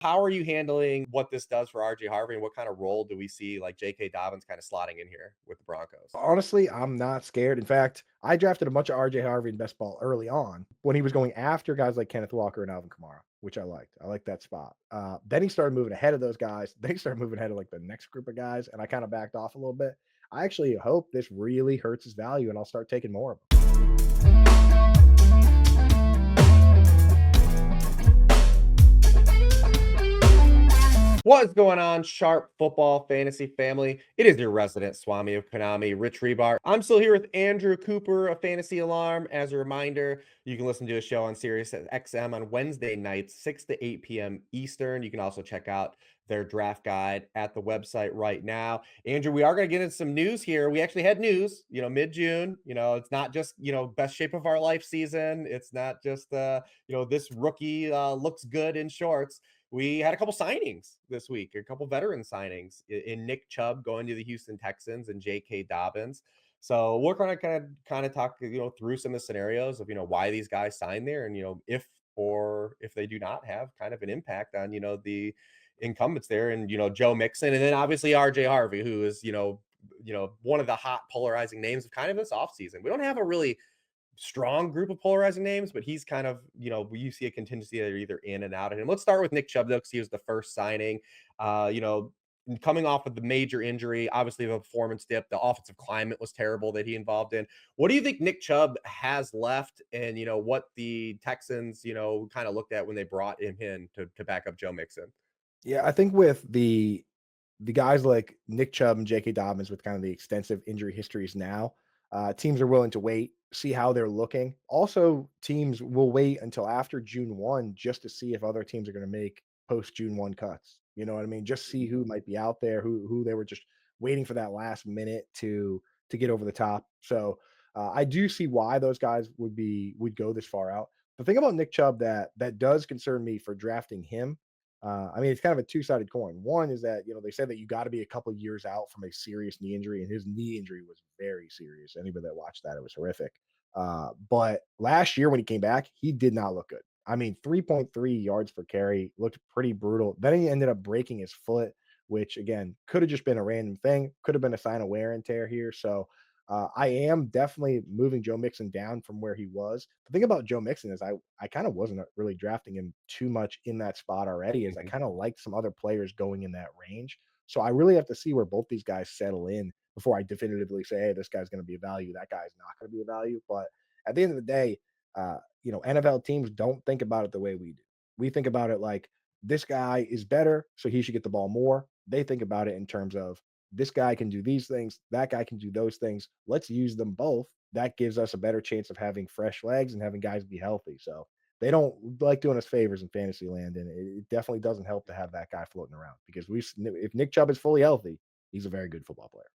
How are you handling what this does for RJ Harvey, and what kind of role do we see like J.K. Dobbins kind of slotting in here with the Broncos? Honestly, I'm not scared. In fact, I drafted a bunch of RJ Harvey and best ball early on when he was going after guys like Kenneth Walker and Alvin Kamara, which I liked. I liked that spot. Then he started moving ahead of those guys. Then he started moving ahead of like the next group of guys, and I kind of backed off a little bit. I actually hope this really hurts his value, and I'll start taking more of them. What's going on, Sharp Football Fantasy family? It is your resident Swami of Konami, Rich Hribar. I'm still here with Andrew Cooper of Fantasy Alarm. As a reminder, you can listen to a show on Sirius XM on Wednesday nights, 6 to 8 p.m. Eastern. You can also check out their draft guide at the website right now. Andrew, we are going to get into some news here. We actually had news, mid-June. It's not just, best shape of our life season. It's not just, this rookie looks good in shorts. We had a couple signings this week, a couple veteran signings in Nick Chubb going to the Houston Texans and J.K. Dobbins. So we're going to kind of talk, through some of the scenarios of, why these guys signed there, and, if they do not have kind of an impact on, the incumbents there, and, Joe Mixon, and then obviously RJ Harvey, who is, one of the hot polarizing names of kind of this offseason. We don't have a really strong group of polarizing names, but he's kind of, you see a contingency that are either in and out of him. Let's start with Nick Chubb, though, because he was the first signing. Coming off of the major injury, obviously the performance dip, the offensive climate was terrible that he involved in. What do you think Nick Chubb has left, and what the Texans, kind of looked at when they brought him in to back up Joe Mixon? Yeah, I think with the guys like Nick Chubb and J.K. Dobbins with kind of the extensive injury histories now, teams are willing to wait, see how they're looking. Also, teams will wait until after June 1 just to see if other teams are going to make post June 1 cuts. You know what I mean? Just see who might be out there, who they were just waiting for that last minute to get over the top. So I do see why those guys would go this far out. The thing about Nick Chubb that does concern me for drafting him, I mean, it's kind of a two-sided coin. One is that, they said that you got to be a couple years out from a serious knee injury, and his knee injury was very serious. Anybody that watched that, it was horrific. But last year when he came back, he did not look good. I mean, 3.3 yards per carry looked pretty brutal. Then he ended up breaking his foot, which again could have just been a random thing, could have been a sign of wear and tear here. So I am definitely moving Joe Mixon down from where he was. The thing about Joe Mixon is I kind of wasn't really drafting him too much in that spot already, as I Mhm. kind of liked some other players going in that range. So I really have to see where both these guys settle in before I definitively say, hey, this guy's going to be a value, that guy's not going to be a value. But at the end of the day, NFL teams don't think about it the way we do. We think about it like this guy is better, so he should get the ball more. They think about it in terms of this guy can do these things, that guy can do those things. Let's use them both. That gives us a better chance of having fresh legs and having guys be healthy. So they don't like doing us favors in fantasy land, and it definitely doesn't help to have that guy floating around because if Nick Chubb is fully healthy, he's a very good football player.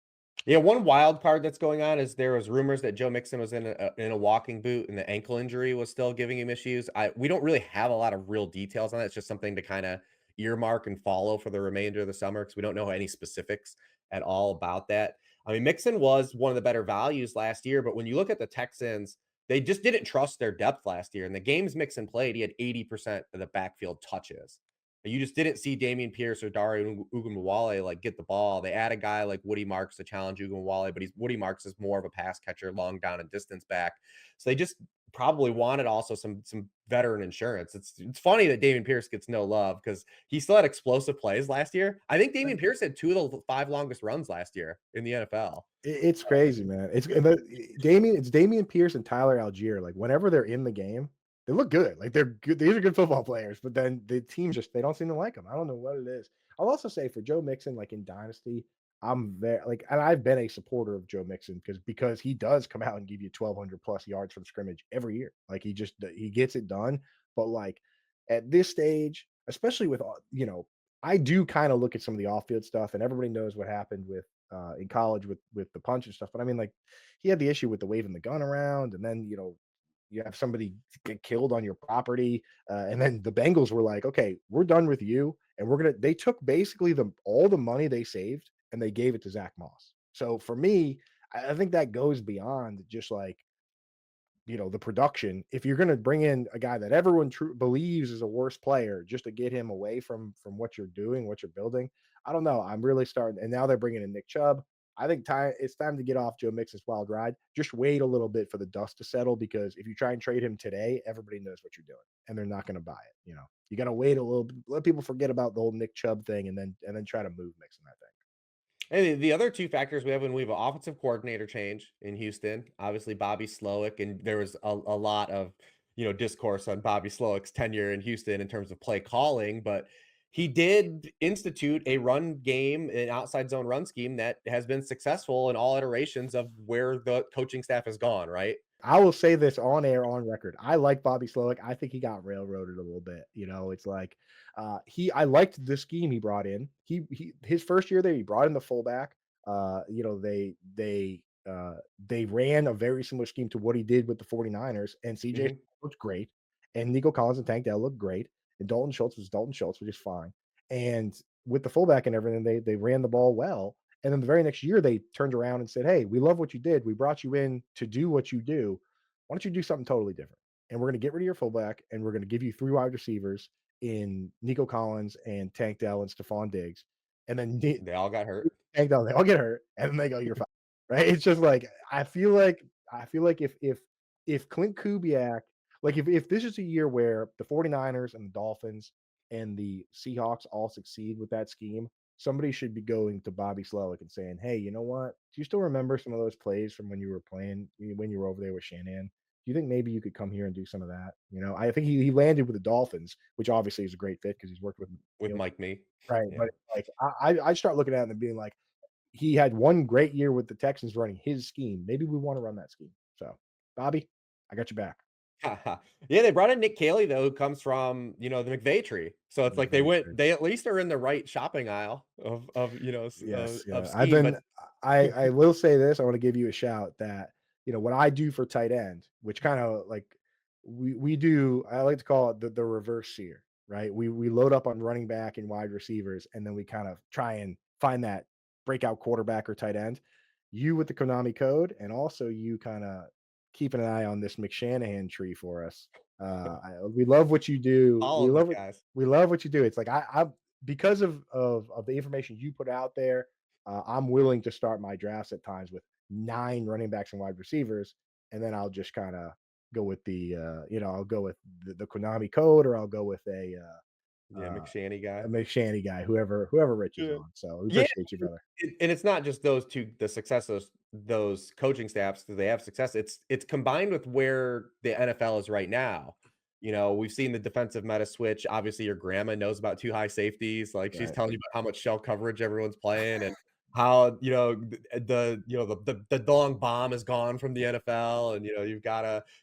Yeah, one wild card that's going on is there was rumors that Joe Mixon was in a walking boot and the ankle injury was still giving him issues. We don't really have a lot of real details on that. It's just something to kind of earmark and follow for the remainder of the summer because we don't know any specifics at all about that. I mean, Mixon was one of the better values last year, but when you look at the Texans, they just didn't trust their depth last year. In the games Mixon played, he had 80% of the backfield touches. You just didn't see Damian Pierce or Dario Ugunbowale like get the ball. They add a guy like Woody Marks to challenge Ugunbowale, but Woody Marks is more of a pass catcher, long down and distance back. So they just probably wanted also some veteran insurance. It's funny that Damian Pierce gets no love because he still had explosive plays last year. I think Damian Pierce had 2 of the 5 longest runs last year in the NFL. It's crazy, man. It's Damian Pierce and Tyler Algier. Like whenever they're in the game, they look good. Like they're good. These are good football players, but then the teams just they don't seem to like them. I don't know what it is. I'll also say for Joe Mixon, like in Dynasty, I'm very like, and I've been a supporter of Joe Mixon because he does come out and give you 1,200 plus yards from scrimmage every year. Like he gets it done. But like at this stage, especially with I do kind of look at some of the off field stuff, and everybody knows what happened with in college with the punch and stuff. But I mean, like he had the issue with the waving the gun around, and then you have somebody get killed on your property, and then the Bengals were like, okay, we're done with you, and we're gonna. They took basically all the money they saved and they gave it to Zach Moss. So for me, I think that goes beyond just like the production. If you're going to bring in a guy that everyone believes is a worse player just to get him away from what you're doing, what you're building, I don't know. I'm really starting, and now they're bringing in Nick Chubb. I think it's time to get off Joe Mixon's wild ride. Just wait a little bit for the dust to settle, because if you try and trade him today, everybody knows what you're doing, and they're not going to buy it. You got to wait a little bit, let people forget about the whole Nick Chubb thing, and then try to move Mixon. I think. And the other two factors we have when we have an offensive coordinator change in Houston, obviously Bobby Slowick, and there was a lot of discourse on Bobby Slowick's tenure in Houston in terms of play calling, but he did institute a run game, an outside zone run scheme that has been successful in all iterations of where the coaching staff has gone, right? I will say this on air, on record. I like Bobby Slowick. I think he got railroaded a little bit. It's like I liked the scheme he brought in. His first year there, he brought in the fullback. They ran a very similar scheme to what he did with the 49ers, and CJ Mhm. looked great. And Nico Collins and Tank Dell looked great. And Dalton Schultz was Dalton Schultz, which is fine. And with the fullback and everything, they ran the ball well. And then the very next year, they turned around and said, "Hey, we love what you did. We brought you in to do what you do. Why don't you do something totally different? And we're going to get rid of your fullback, and we're going to give you 3 wide receivers in Nico Collins and Tank Dell and Stephon Diggs." And then They all got hurt. Tank Dell, they all get hurt, and then they go, "You're fine." Right? It's just like I feel like if Clint Kubiak, like if this is a year where the 49ers and the Dolphins and the Seahawks all succeed with that scheme, somebody should be going to Bobby Slowick and saying, "Hey, you know what? Do you still remember some of those plays from when you were playing, when you were over there with Shanahan? Do you think maybe you could come here and do some of that?" I think he landed with the Dolphins, which obviously is a great fit because he's worked with With McNeil. Mike Me. Right, Yeah. but, like, I start looking at it and being like, he had one great year with the Texans running his scheme. Maybe we wanna run that scheme. So, Bobby, I got your back. Yeah, they brought in Nick Caley though, who comes from, the McVay tree. So it's like McVay. they at least are in the right shopping aisle Yes, of yeah. scheme, but I will say this, I wanna give you a shout that, what I do for tight end, which kinda like we do, I like to call it the reverse sear, right? We load up on running back and wide receivers, and then we kind of try and find that breakout quarterback or tight end. You with the Konami code, and also you kinda keeping an eye on this McShanahan tree for us. We love what you do. all of the guys. We love what you do. It's like I because of the information you put out there, I'm willing to start my drafts at times with 9 running backs and wide receivers, and then I'll just kind of go with I'll go with the Konami code, or I'll go with Yeah, uh, McShanny guy. a McShanny guy, whoever Rich is Yeah. on. So we Yeah, appreciate you, brother. and it's not just those 2 the success of those coaching staffs that they have success, it's combined with where the NFL is right now. We've seen the defensive meta switch. Obviously, your grandma knows about 2 high safeties, like, she's Right. telling you about how much shell coverage everyone's playing and how, the long bomb is gone from the NFL, and,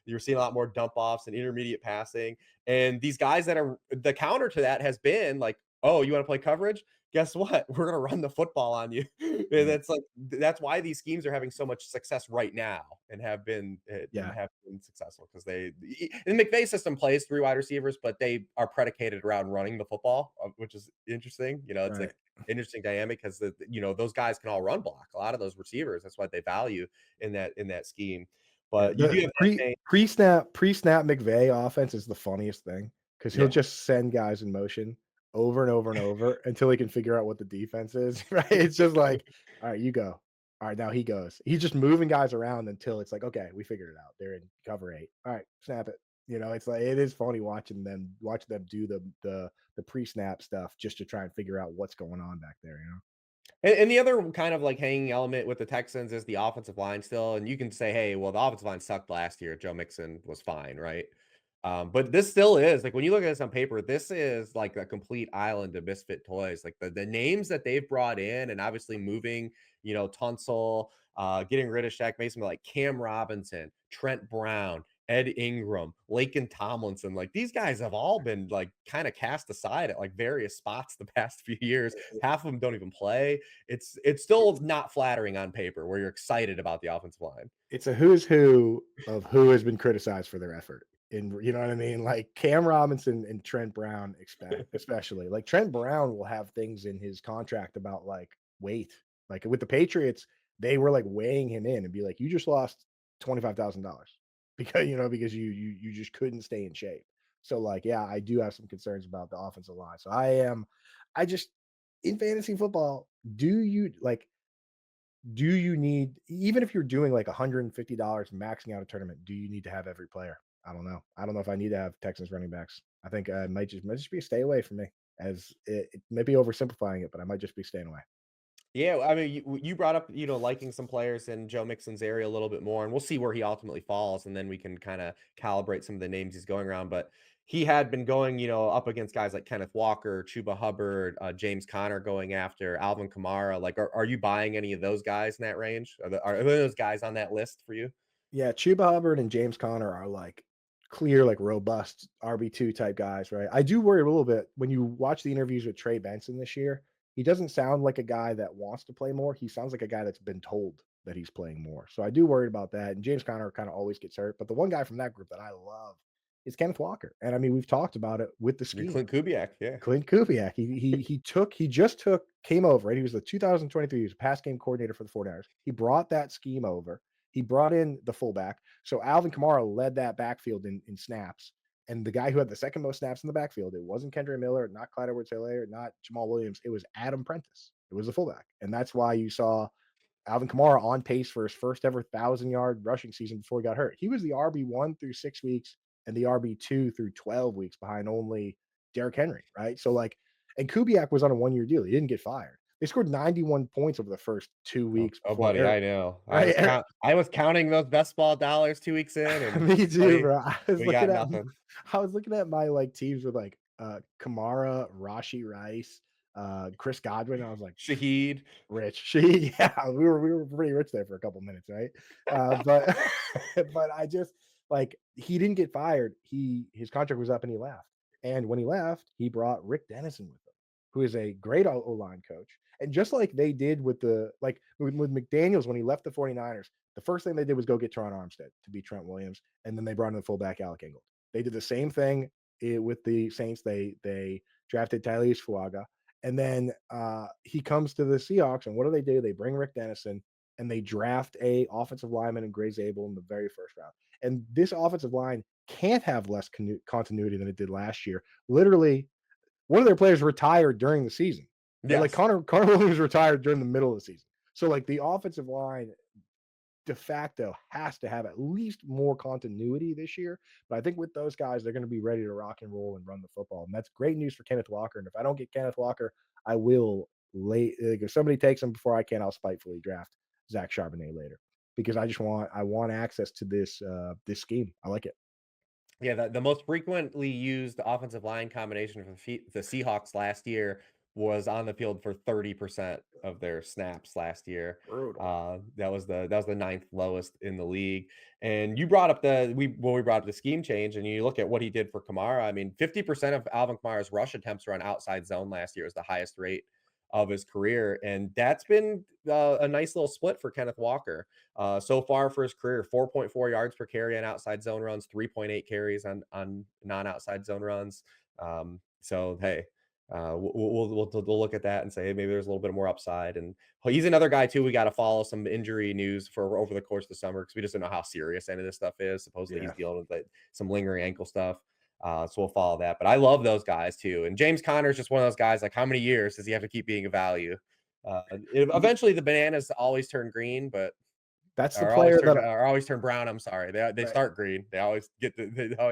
you're seeing a lot more dump offs and intermediate passing, and these guys that are the counter to that has been like, "Oh, you wanna play coverage? Guess what? We're gonna run the football on you." And Right. that's why these schemes are having so much success right now and Yeah. have been successful because and McVay's system plays 3 wide receivers, but they are predicated around running the football, which is interesting. It's Right. like interesting dynamic because those guys can all run block. A lot of those receivers, that's what they value in that scheme. Yeah, But you do the have that change. pre-snap McVay offense is the funniest thing, because 'cause he'll Yeah. just send guys in motion over and over and over until he can figure out what the defense is, right? It's just like, "All right, you go. All right, now he goes." He's just moving guys around until it's like, "Okay, we figured it out. They're in cover 8. All right, snap it." It's like it is funny watching them do the pre-snap stuff just to try and figure out what's going on back there. And the other kind of like hanging element with the Texans is the offensive line still. And you can say, hey, well, the offensive line sucked last year. Joe Mixon was fine, right? But this still is like when you look at this on paper, this is like a complete island of misfit toys. Like the names that they've brought in, and obviously moving, Tunsil, getting rid of Shaq Mason, but like Cam Robinson, Trent Brown, Ed Ingram, Laken Tomlinson, like these guys have all been like kind of cast aside at like various spots the past few years. Half of them don't even play. It's still not flattering on paper where you're excited about the offensive line. It's a who's who of who has been criticized for their effort. And you know what I mean? Like Cam Robinson and Trent Brown especially. Like Trent Brown will have things in his contract about like weight. Like with the Patriots, they were like weighing him in and be like, "You just lost $25,000. because you just couldn't stay in shape. So like, yeah, I do have some concerns about the offensive line. So I just in fantasy football, do you like do you need, even if you're doing like $150 maxing out a tournament, do you need to have every player? I don't know. I don't know if I need to have Texans running backs. I think it might just be a stay away from me. As it may be oversimplifying it, but I might just be staying away. Yeah, I mean, you brought up, liking some players in Joe Mixon's area a little bit more, and we'll see where he ultimately falls, and then we can kind of calibrate some of the names he's going around. But he had been going, up against guys like Kenneth Walker, Chuba Hubbard, James Conner going after Alvin Kamara. Like, are you buying any of those guys in that range? Are those guys on that list for you? Yeah, Chuba Hubbard and James Conner are like clear, like robust RB2 type guys, right? I do worry a little bit when you watch the interviews with Trey Benson this year. He doesn't sound like a guy that wants to play more. He sounds like a guy that's been told that he's playing more. So I do worry about that. And James Conner kind of always gets hurt. But the one guy from that group that I love is Kenneth Walker. And I mean, we've talked about it with the You're scheme. Clint Kubiak, yeah. Clint Kubiak. Came over, right? He was the 2023, he was a pass game coordinator for the 49ers. He brought that scheme over. He brought in the fullback. So Alvin Kamara led that backfield in snaps. And the guy who had the second most snaps in the backfield, it wasn't Kendra Miller, not Clyde Edwards-Helaire, not Jamal Williams. It was Adam Prentice. It was the fullback. And that's why you saw Alvin Kamara on pace for his first ever 1,000-yard rushing season before he got hurt. He was the RB1 through 6 weeks and the RB2 through 12 weeks behind only Derrick Henry, right? So like, and Kubiak was on a 1-year deal. He didn't get fired. They scored 91 points over the first 2 Oh, weeks oh, before buddy, Eric, I know. right? I was counting those best ball dollars 2 weeks in, and Me too, buddy, bro. we got nothing. I was looking at my like teams with like Kamara, Rashi Rice, Chris Godwin. I was like, Shaheed. rich. Yeah, we were pretty rich there for a couple minutes, right? But but I just like he didn't get fired. His contract was up and he left. And when he left, he brought Rick Dennison with him, who is a great O-line coach. And just like they did with with McDaniels when he left the 49ers, the first thing they did was go get Teron Armstead to beat Trent Williams, and then they brought in the fullback Alec Ingold. They did the same thing with the Saints. They drafted Tyler Fuaga, and then he comes to the Seahawks, and what do? They bring Rick Dennison, and they draft a offensive lineman in Gray Zabel in the very first round. And this offensive line can't have less continuity than it did last year. Literally, one of their players retired during the season. Right? Like Yes. Connor Williams retired during the middle of the season. So like the offensive line de facto has to have at least more continuity this year. But I think with those guys, they're going to be ready to rock and roll and run the football. And that's great news for Kenneth Walker. And if I don't get Kenneth Walker, I will like if somebody takes him before I can, I'll spitefully draft Zach Charbonnet later because I want access to this scheme. I like it. Yeah, the most frequently used offensive line combination for the Seahawks last year was on the field for 30% of their snaps last year. Brutal. That was the ninth lowest in the league. And you brought up we brought up the scheme change, and you look at what he did for Kamara. I mean, 50% of Alvin Kamara's rush attempts were on outside zone last year. Is the highest rate of his career, and that's been a nice little split for Kenneth Walker. So far for his career, 4.4 yards per carry on outside zone runs, 3.8 carries on non-outside zone runs. So hey, we'll look at that and say, hey, maybe there's a little bit more upside. And he's another guy too. We got to follow some injury news for over the course of the summer because we just don't know how serious any of this stuff is. Supposedly he's Yeah. dealing with some lingering ankle stuff. So we'll follow that. But I love those guys too. And James Conner is just one of those guys. Like, how many years does he have to keep being a value? Eventually the bananas always turn green, but That's the player that or always turn brown. I'm sorry. They right. start green. They always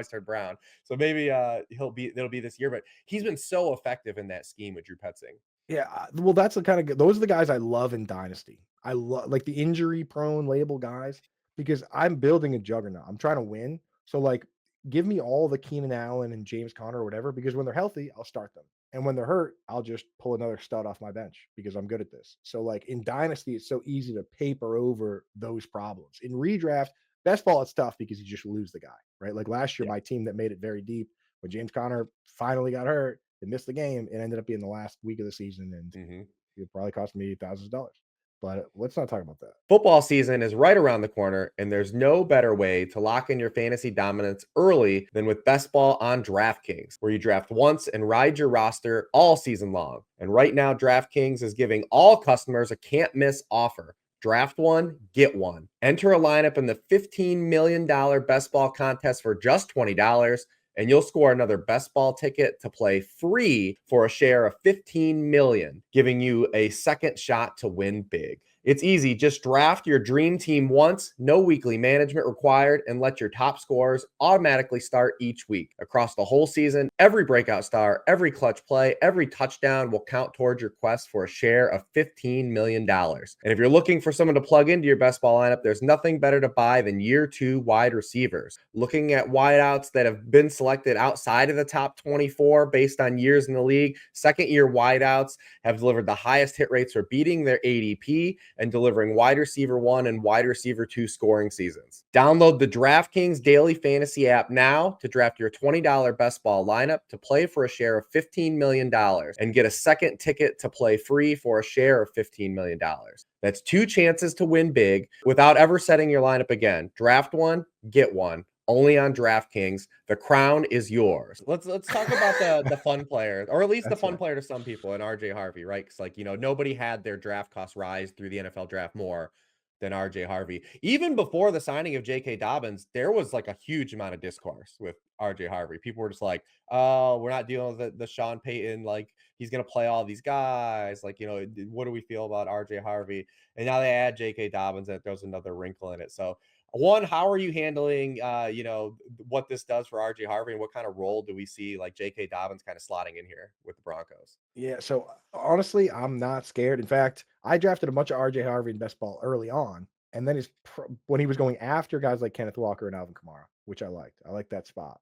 turn brown. So maybe it'll be this year, but he's been so effective in that scheme with Drew Petzing. Yeah, well, that's the kind of those are the guys I love in Dynasty. I love like the injury prone label guys because I'm building a juggernaut. I'm trying to win. So like give me all the Keenan Allen and James Conner or whatever because when they're healthy, I'll start them. And when they're hurt, I'll just pull another stud off my bench because I'm good at this. So like in Dynasty, it's so easy to paper over those problems. In redraft, best ball it's tough because you just lose the guy, right? Like last year, Yeah. my team that made it very deep when James Conner finally got hurt, it missed the game. It ended up being the last week of the season, and it probably cost me thousands of dollars. But let's not talk about that. Football season is right around the corner, and there's no better way to lock in your fantasy dominance early than with Best Ball on DraftKings, where you draft once and ride your roster all season long. And right now, DraftKings is giving all customers a can't miss offer. Draft one, get one. Enter a lineup in the $15 million best ball contest for just $20, and you'll score another best ball ticket to play free for a share of $15 million, giving you a second shot to win big. It's easy. Just draft your dream team once, no weekly management required, and let your top scorers automatically start each week. Across the whole season, every breakout star, every clutch play, every touchdown will count towards your quest for a share of $15 million. And if you're looking for someone to plug into your best ball lineup, there's nothing better to buy than year two wide receivers. Looking at wideouts that have been selected outside of the top 24 based on years in the league, second year wideouts have delivered the highest hit rates for beating their ADP and delivering wide receiver 1 and wide receiver 2 scoring seasons. Download the DraftKings Daily Fantasy app now to draft your $20 best ball lineup to play for a share of $15 million and get a second ticket to play free for a share of $15 million. That's two chances to win big without ever setting your lineup again. Draft one, get one. Only on DraftKings. The crown is yours. Let's talk about the fun player, or at least the fun player to some people, and RJ Harvey, right? Because nobody had their draft costs rise through the NFL draft more than RJ Harvey. Even before the signing of J.K. Dobbins, there was like a huge amount of discourse with RJ Harvey. People were just like, "Oh, we're not dealing with the Sean Payton, like he's gonna play all these guys. Like, what do we feel about RJ Harvey?" And now they add J.K. Dobbins, and it throws another wrinkle in it. So one, how are you handling, what this does for RJ Harvey, and what kind of role do we see like J.K. Dobbins kind of slotting in here with the Broncos? Yeah, so honestly, I'm not scared. In fact, I drafted a bunch of RJ Harvey in best ball early on, and then when he was going after guys like Kenneth Walker and Alvin Kamara, which I liked. I liked that spot.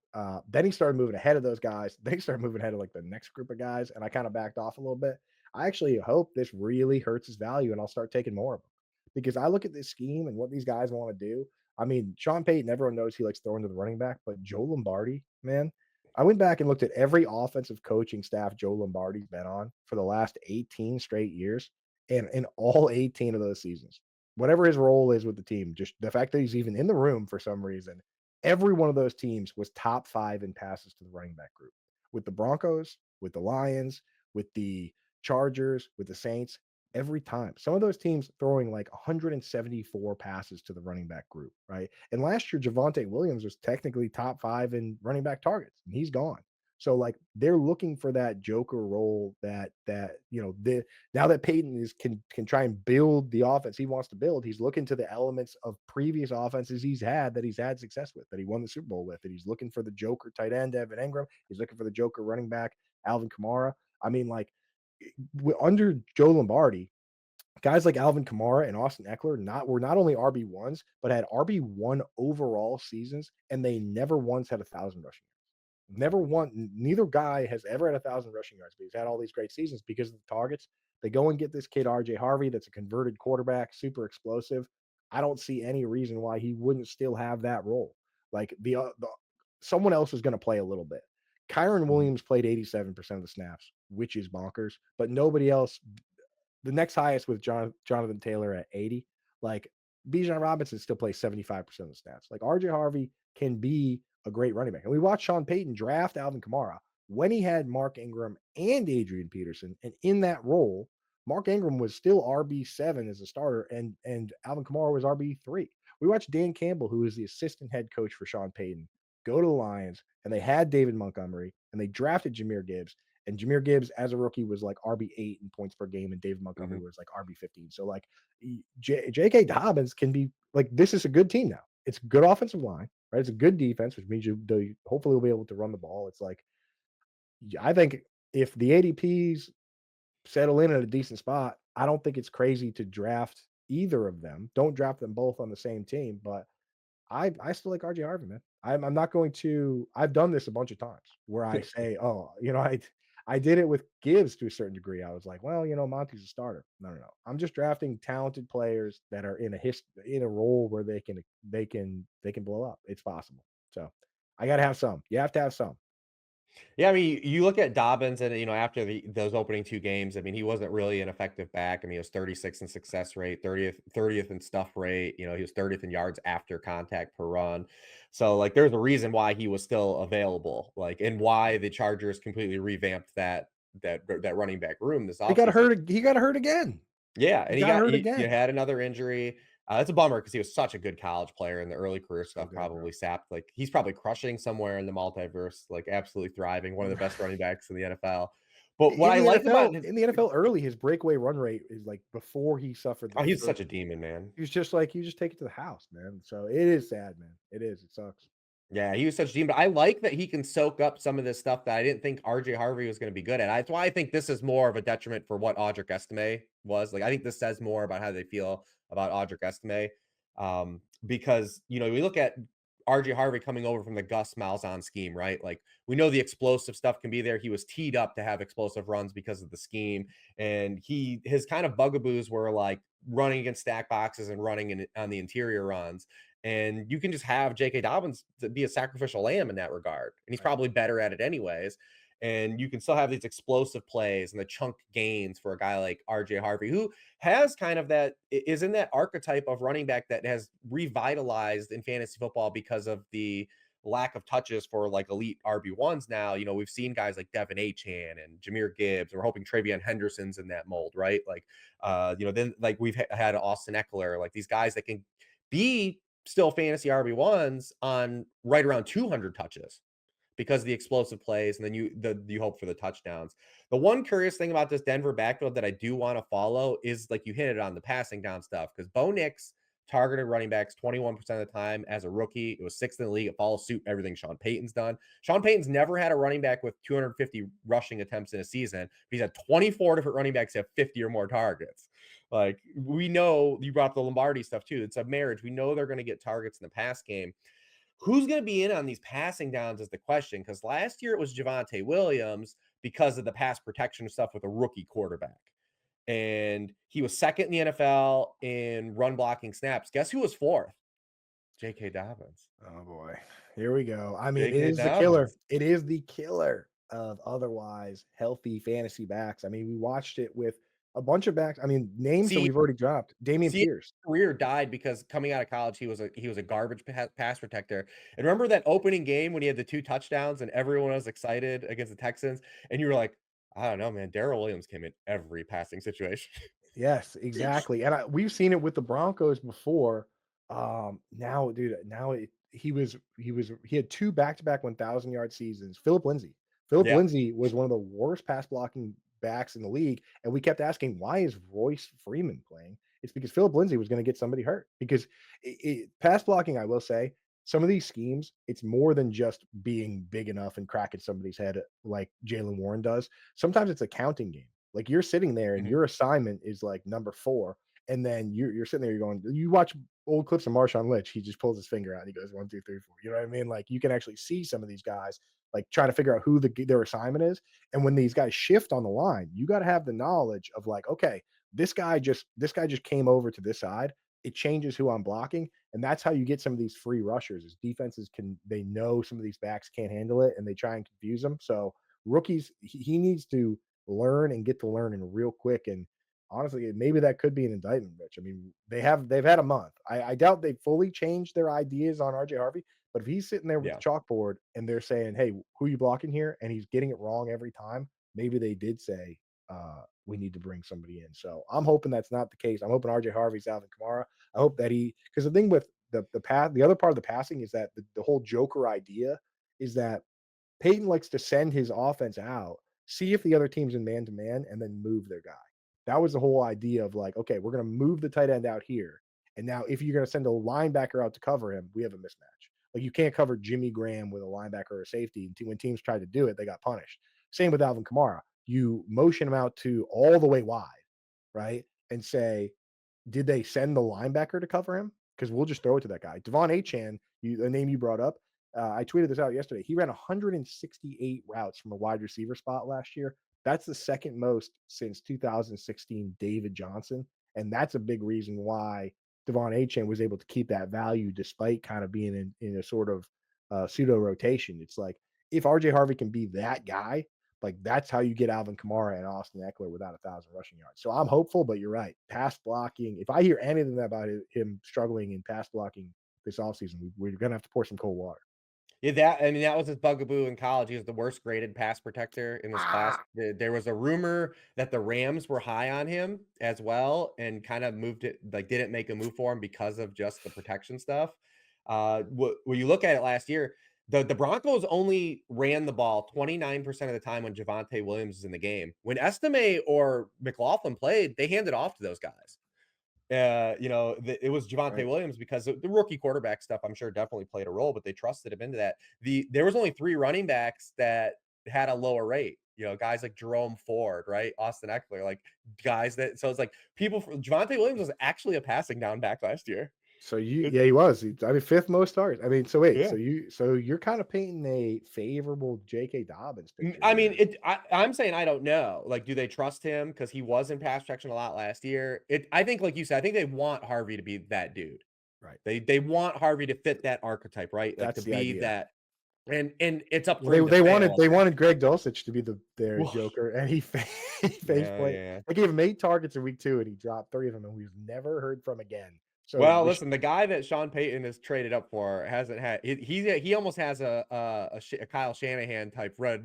Then he started moving ahead of those guys. Then he started moving ahead of like the next group of guys, and I kind of backed off a little bit. I actually hope this really hurts his value, and I'll start taking more of them because I look at this scheme and what these guys want to do. I mean, Sean Payton, everyone knows he likes throwing to the running back, but Joe Lombardi, man, I went back and looked at every offensive coaching staff Joe Lombardi's been on for the last 18 straight years. And in all 18 of those seasons, whatever his role is with the team, just the fact that he's even in the room for some reason, every one of those teams was top 5 in passes to the running back group. With the Broncos, with the Lions, with the Chargers, with the Saints, every time. Some of those teams throwing like 174 passes to the running back group, right? And last year, Javonte Williams was technically top 5 in running back targets, and he's gone. So like they're looking for that joker role now that Peyton can try and build the offense he wants to build. He's looking to the elements of previous offenses he's had success with, that he won the Super Bowl with. And he's looking for the joker tight end Evan Engram. He's looking for the joker running back Alvin Kamara. I mean, like under Joe Lombardi, guys like Alvin Kamara and Austin Eckler were not only RB1s, but had RB1 overall seasons, and they never once had 1,000 rushing yards. Never one. Neither guy has ever had 1,000 rushing yards, but he's had all these great seasons because of the targets. They go and get this kid RJ Harvey, that's a converted quarterback, super explosive. I don't see any reason why he wouldn't still have that role. Like someone else is going to play a little bit. Kyron Williams played 87% of the snaps, which is bonkers, but nobody else. The next highest with Jonathan Taylor at 80. Like Bijan Robinson still plays 75% of the snaps. Like RJ Harvey can be a great running back. And we watched Sean Payton draft Alvin Kamara when he had Mark Ingram and Adrian Peterson. And in that role, Mark Ingram was still RB7 as a starter, and Alvin Kamara was RB3. We watched Dan Campbell, who is the assistant head coach for Sean Payton, go to the Lions, and they had David Montgomery, and they drafted Jahmyr Gibbs. And Jahmyr Gibbs, as a rookie, was like RB8 in points per game, and David Montgomery was like RB15. So like J.K. Dobbins can be like, this is a good team now. It's a good offensive line, right? It's a good defense, which means hopefully will be able to run the ball. It's like, I think if the ADPs settle in at a decent spot, I don't think it's crazy to draft either of them. Don't draft them both on the same team, but I still like RJ Harvey, man. I'm not going to. I've done this a bunch of times where I say, oh, I did it with Gibbs to a certain degree. I was like, well, Monty's a starter. No, no, no. I'm just drafting talented players that are in a role where they can blow up. It's possible. So I got to have some. You have to have some. Yeah, I mean, you look at Dobbins, and after those opening two games, I mean, he wasn't really an effective back. I mean, he was 36 in success rate, 30th in stuff rate. He was 30th in yards after contact per run. So like, there's a reason why he was still available, like, and why the Chargers completely revamped that running back room this He got offseason. hurt. He got hurt again. Yeah, He and got hurt he again. had another injury. It's a bummer because he was such a good college player, and the early career So stuff good, probably bro. sapped. Like he's probably crushing somewhere in the multiverse, like absolutely thriving, one of the best running backs in the NFL. But what I like about his, In the NFL early, his breakaway run rate is like before he suffered the oh, he's first. such a demon, man. He was just like, "You just take it to the house, man." So it is sad, man. It is. It sucks. Yeah, he was such a demon, but I like that he can soak up some of this stuff that I didn't think RJ Harvey was gonna be good at. That's why I think this is more of a detriment for what Audric Estime was. Like, I think this says more about how they feel about Audric Estime. Because, we look at RJ Harvey coming over from the Gus Malzahn scheme, right? Like, we know the explosive stuff can be there. He was teed up to have explosive runs because of the scheme. And his kind of bugaboos were like running against stack boxes and running on the interior runs. And you can just have J.K. Dobbins to be a sacrificial lamb in that regard. And he's Right. probably better at it anyways. And you can still have these explosive plays and the chunk gains for a guy like RJ Harvey, who has kind of is in that archetype of running back that has revitalized in fantasy football because of the lack of touches for like elite RB1s now. We've seen guys like Devin Achan and Jameer Gibbs, and we're hoping Travion Henderson's in that mold, right? Like, then like we've had Austin Eckler, like these guys that can be still fantasy RB1s on right around 200 touches because of the explosive plays, and then you hope for the touchdowns. The one curious thing about this Denver backfield that I do want to follow is, like you hit it on, the passing down stuff, because Bo Nix targeted running backs 21% of the time as a rookie. It was sixth in the league. It follows suit everything Sean Payton's done. Sean Payton's never had a running back with 250 rushing attempts in a season. He's had 24 different running backs have 50 or more targets. Like, we know, you brought up the Lombardi stuff too. It's a marriage. We know they're going to get targets in the pass game. Who's going to be in on these passing downs is the question, because last year it was Javonte Williams because of the pass protection stuff with a rookie quarterback. And he was second in the NFL in run blocking snaps. Guess who was fourth? J.K. Dobbins. Oh boy. Here we go. I mean, it J.K. is the killer. Dobbins. It is the killer of otherwise healthy fantasy backs. I mean, we watched it with a bunch of backs. I mean, names that See, we've already dropped. Damian see, his Pierce. career died because coming out of college, he was a garbage pass protector. And remember that opening game when he had the two touchdowns and everyone was excited against the Texans, and you were like, I don't know, man. Darrell Williams came in every passing situation. Yes, exactly, and we've seen it with the Broncos before. Now, dude, he had 2 back-to-back 1,000-yard seasons. Philip Yeah. Lindsay was one of the worst pass blocking backs in the league, and we kept asking, "Why is Royce Freeman playing?" It's because Philip Lindsay was gonna get somebody hurt, because pass blocking, I will say, some of these schemes, it's more than just being big enough and cracking somebody's head like Jalen Warren does. Sometimes it's a counting game. Like, you're sitting there and Mhm. your assignment is like number 4, and then you're sitting there, you're going, you watch old clips of Marshawn Lynch, he just pulls his finger out and he goes 1, 2, 3, 4. You know what I mean? Like, you can actually see some of these guys like trying to figure out who their assignment is. And when these guys shift on the line, you got to have the knowledge of like, okay, this guy just came over to this side. It changes who I'm blocking. And that's how you get some of these free rushers is defenses they know some of these backs can't handle it and they try and confuse them. So rookies, he needs to learn and get to learning real quick. And honestly, maybe that could be an indictment, Rich. I mean, they've had a month. I doubt they fully changed their ideas on RJ Harvey, but if he's sitting there with the Yeah. chalkboard and they're saying, "Hey, who are you blocking here?" and he's getting it wrong every time, maybe they did say, we need to bring somebody in. So I'm hoping that's not the case. I'm hoping RJ Harvey's Alvin Kamara. I hope that because the thing with the other part of the passing is that the whole Joker idea is that Peyton likes to send his offense out, see if the other team's in man to man, and then move their guy. That was the whole idea of like, okay, we're going to move the tight end out here. And now, if you're going to send a linebacker out to cover him, we have a mismatch. Like, you can't cover Jimmy Graham with a linebacker or a safety. And when teams tried to do it, they got punished. Same with Alvin Kamara. You motion him out to all the way wide, right? And say, did they send the linebacker to cover him? Because we'll just throw it to that guy. Devon Achan, the name you brought up, I tweeted this out yesterday. He ran 168 routes from a wide receiver spot last year. That's the second most since 2016 David Johnson. And that's a big reason why Devon Achan was able to keep that value despite kind of being in a sort of pseudo rotation. It's like, if RJ Harvey can be that guy, like, that's how you get Alvin Kamara and Austin Eckler without 1,000 rushing yards. So I'm hopeful, but you're right. Pass blocking, if I hear anything about him struggling in pass blocking this offseason, we're going to have to pour some cold water. Yeah, that was his bugaboo in college. He was the worst graded pass protector in this class. Ah, There was a rumor that the Rams were high on him as well and kind of moved it, like didn't make a move for him because of just the protection stuff. When you look at it last year, the Broncos only ran the ball 29% of the time when Javonte Williams was in the game. When Estime or McLaughlin played, they handed off to those guys. It was Javonte right. Williams because the rookie quarterback stuff, I'm sure, definitely played a role, but they trusted him into that. There was only 3 running backs that had a lower rate. Guys like Jerome Ford, right? Austin Eckler, like guys that. So it's like Javonte Williams was actually a passing down back last year. So It, yeah, he was. I mean, 5th most targets. I mean, so wait, yeah. so you're kind of painting a favorable J.K. Dobbins picture I mean, here. I'm saying I don't know. Like, do they trust him because he was in pass protection a lot last year? I think, like you said, I think they want Harvey to be that dude. Right. They want Harvey to fit that archetype, right? Like to That's the be idea. that, and it's up Well, for him to they wanted fail. Greg Dulcich to be their Well, joker, and he he face yeah, plant. yeah. They gave him 8 targets in week 2, and he dropped 3 of them, and we've never heard from again. So Well, listen, the guy that Sean Payton has traded up for hasn't had. He almost has a Kyle Shanahan type red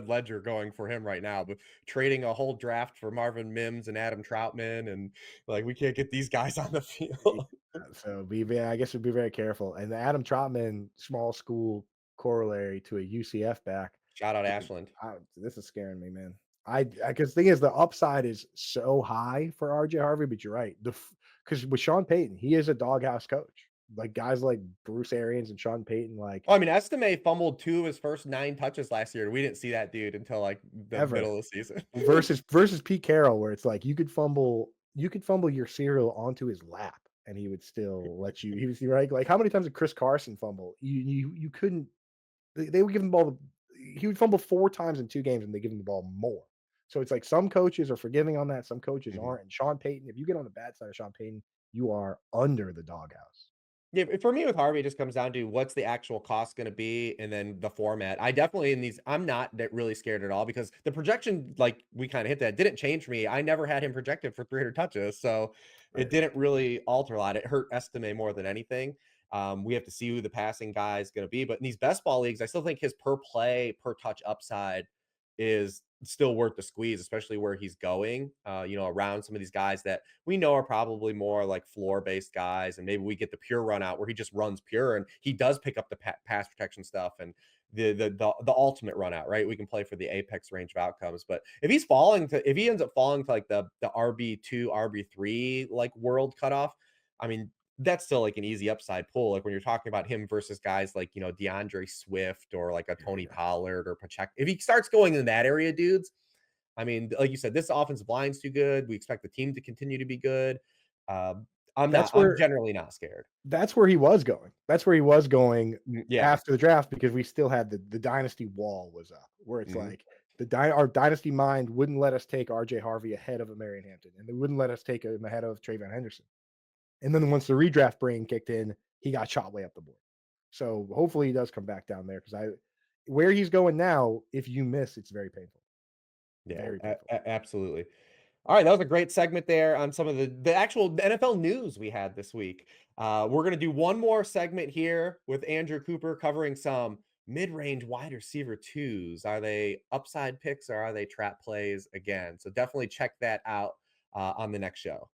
ledger going for him right now, but trading a whole draft for Marvin Mims and Adam Troutman, and like we can't get these guys on the yeah, field. so I guess we'd be very careful. And the Adam Trotman small school corollary to a UCF back. Shout out Ashland. This is scaring me, man. Because the thing is, the upside is so high for RJ Harvey, but you're right. Because with Sean Payton, he is a doghouse coach. Like guys like Bruce Arians and Sean Payton, like Oh, I mean, Estime fumbled 2 of his first 9 touches last year. We didn't see that dude until like the ever middle of the season. versus Pete Carroll, where it's like you could fumble your cereal onto his lap, and he would still let you. He was right. Like how many times did Chris Carson fumble? You couldn't. They would give him the ball. He would fumble 4 times in 2 games, and they give him the ball more. So it's like some coaches are forgiving on that, some coaches Mhm. aren't. And Sean Payton, if you get on the bad side of Sean Payton, you are under the doghouse. Yeah, for me with Harvey, it just comes down to what's the actual cost going to be, and then the format. I definitely I'm not that really scared at all because the projection, like we kind of hit that, didn't change for me. I never had him projected for 300 touches, so it Right. didn't really alter a lot. It hurt Estime more than anything. We have to see who the passing guy is going to be, but in these best ball leagues, I still think his per play, per touch upside is still worth the squeeze, especially where he's going, around some of these guys that we know are probably more like floor based guys. And maybe we get the pure run out where he just runs pure and he does pick up the pass protection stuff and the ultimate run out, right? We can play for the apex range of outcomes. But if he ends up falling to like the RB2, RB3 like world cutoff, I mean, that's still like an easy upside pull. Like when you're talking about him versus guys like, DeAndre Swift or like a Tony Yeah. Pollard or Pacheco. If he starts going in that area, dudes, I mean, like you said, this offensive line's too good. We expect the team to continue to be good. Um, That's I'm where generally not scared. That's where he was going. That's where he was going Yeah. after the draft because we still had the dynasty wall was up, where it's Mhm. like our dynasty mind wouldn't let us take RJ Harvey ahead of a Marion Hampton, and they wouldn't let us take him ahead of Trayvon Henderson. And then once the redraft brain kicked in, he got shot way up the board. So hopefully he does come back down there because where he's going now, if you miss, it's very painful. Yeah, Very painful. absolutely. All right, that was a great segment there on some of the actual NFL news we had this week. We're going to do one more segment here with Andrew Cooper covering some mid-range wide receiver twos. Are they upside picks or are they trap plays again? So definitely check that out on the next show.